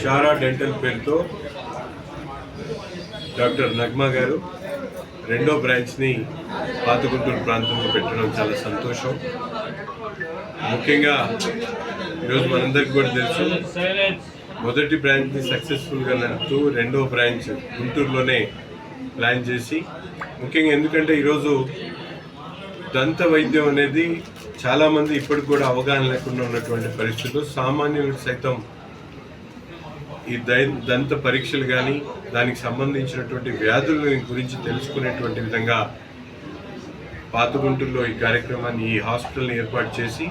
Sarah dental పేరుతో doctor Nagma గారు రెండో బ్రాంచ్ని పాతగుంటూరు ప్రాంతంలో పెట్టడం చాలా సంతోషం. ముఖ్యంగా ఈరోజు మనందరికీ కూడా తెలుసు, మొదటి బ్రాంచ్ని సక్సెస్ఫుల్గా నడుపుతూ రెండో బ్రాంచ్ గుంటూరులోనే ప్లాన్ చేసి, ముఖ్యంగా ఎందుకంటే ఈరోజు దంత వైద్యం అనేది చాలామంది ఇప్పటికి కూడా అవగాహన లేకుండా ఉన్నటువంటి పరిస్థితుల్లో సామాన్యులకు సైతం ఈ దంత పరీక్షలు కానీ దానికి సంబంధించినటువంటి వ్యాధుల గురించి తెలుసుకునేటువంటి విధంగా పాతగుంటూరులో ఈ కార్యక్రమాన్ని, ఈ హాస్పిటల్ని ఏర్పాటు చేసి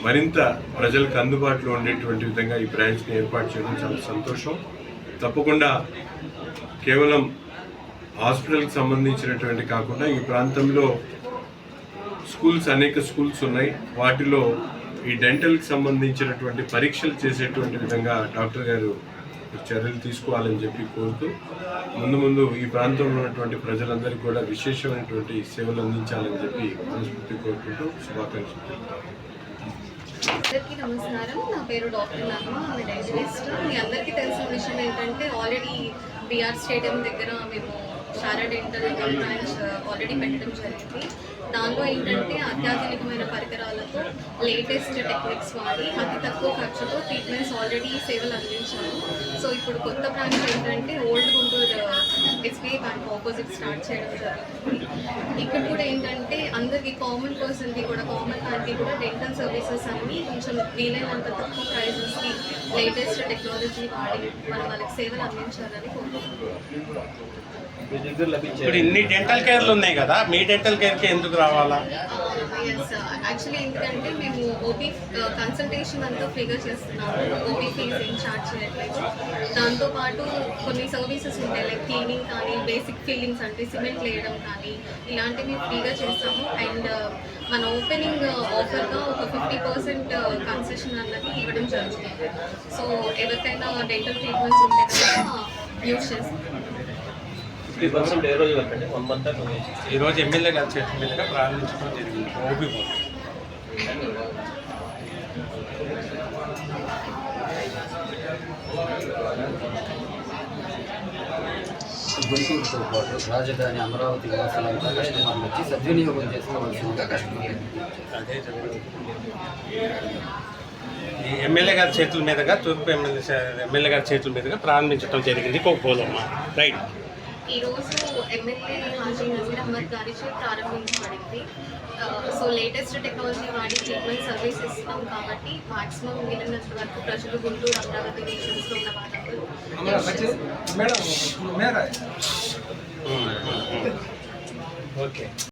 మరింత ప్రజలకు అందుబాటులో ఉండేటువంటి విధంగా ఈ బ్రాంచ్ని ఏర్పాటు చేయడం చాలా సంతోషం. తప్పకుండా కేవలం హాస్పిటల్కి సంబంధించినటువంటి కాకుండా ఈ ప్రాంతంలో అనేక స్కూల్స్ ఉన్నాయి. వాటిలో ఈ డెంటల్కి సంబంధించినటువంటి పరీక్షలు చేసేటువంటి విధంగా డాక్టర్ గారు చర్యలు తీసుకోవాలని చెప్పి కోరుతూ, ముందు ఈ ప్రాంతంలో ఉన్నటువంటి ప్రజలందరికీ కూడా విశేషమైనటువంటి సేవలు అందించాలని చెప్పి మనస్ఫూర్తి కోరుకుంటూ శుభాకాంక్షలు. అందరికీ నమస్కారం. నా పేరు డాక్టర్ నగ్మా, ఆమె డెంటలిస్ట్. మీ అందరికీ తెలిసిన విషయం ఏంటంటే ఆల్రెడీ బీఆర్ స్టేడియం దగ్గర మేము షారా డెంటల్ బ్రాంచ్ ఆల్రెడీ పెట్టడం జరిగింది. దానిలో ఏంటంటే అత్యాధునికమైన పరికరాలతో లేటెస్ట్ టెక్నిక్స్ వాడి అతి తక్కువ ఖర్చుతో ట్రీట్మెంట్స్ ఆల్రెడీ సేవలు అందించాము. సో ఇప్పుడు కొత్త బ్రాంచ్ ఏంటంటే old Guntur SBI bank opposite start చేయడం జరుగుతుంది. ఇక్కడ కూడా ఏంటంటే అందరికీ కామన్ పర్సన్కి కూడా, కామన్ మ్యాన్కి కూడా డెంటల్ సర్వీసెస్ అన్నీ కొంచెం వీలైనంత తక్కువ ప్రైజెస్కి లేటెస్ట్ టెక్నాలజీ వాడి మనం వాళ్ళకి సేవలు అందించాలని కోరుకుంటున్నాం. ఇప్పుడు ఇన్ని డెంటల్ కేర్లు ఉన్నాయి కదా, మీ డెంటల్ కేర్కి ఎందుకు రావాలా? ఎస్, యాక్చువల్లీ ఎందుకంటే మేము ఓపీ కన్సల్టేషన్ అంతా ఫ్రీగా చేస్తున్నాము. ఓపీ ఫీజ్ ఏం చార్జ్ చేయట్లేదు. దాంతోపాటు కొన్ని సర్వీసెస్ ఉంటాయి, లైక్ క్లీనింగ్ కానీ, బేసిక్ ఫిల్లింగ్స్ అంటే సిమెంట్ వేయడం కానీ, ఇలాంటివి ఫ్రీగా చేస్తాము. అండ్ మన ఓపెనింగ్ ఆఫర్గా ఒక 50% కన్సెషన్ అన్నది ఇవ్వడం జరుగుతుంది. సో ఎవరికైనా డెంటల్ ట్రీట్మెంట్స్ ఉంటే కనుక యూజ్ చేస్తాం. ఈరోజు ఎమ్మెల్యే గారి చేతుల మీదుగా ప్రారంభించడం జరిగింది ఓపీ బోర్డు. గుంటూరుతో పాటు రాజధాని అమరావతి వాసులంతా కస్టమర్లు వచ్చి సద్వినియోగం చేసుకోవాల్సిందిగా కస్టమర్లు అదే జరుగుతుంది. ఈ ఎమ్మెల్యే గారి చేతుల మీదుగా, తూర్పు ఎమ్మెల్యే గారి చేతుల మీదుగా ప్రారంభించడం జరిగింది కోకోలమ్మ. రైట్. ఈరోజు ఎమ్మెల్యే హాజీ నజీర్ అహ్మద్ గారిచే ప్రారంభించబడింది. సో లేటెస్ట్ టెక్నాలజీ వాడి ట్రీట్మెంట్ సర్వీస్ ఇస్తున్నాం కాబట్టి మాక్సిమం వీలైనంత వరకు ప్రజలు గుంటూరు, అమరావతి రీజన్స్లో ఉన్న వాళ్ళందరూ ఓకే.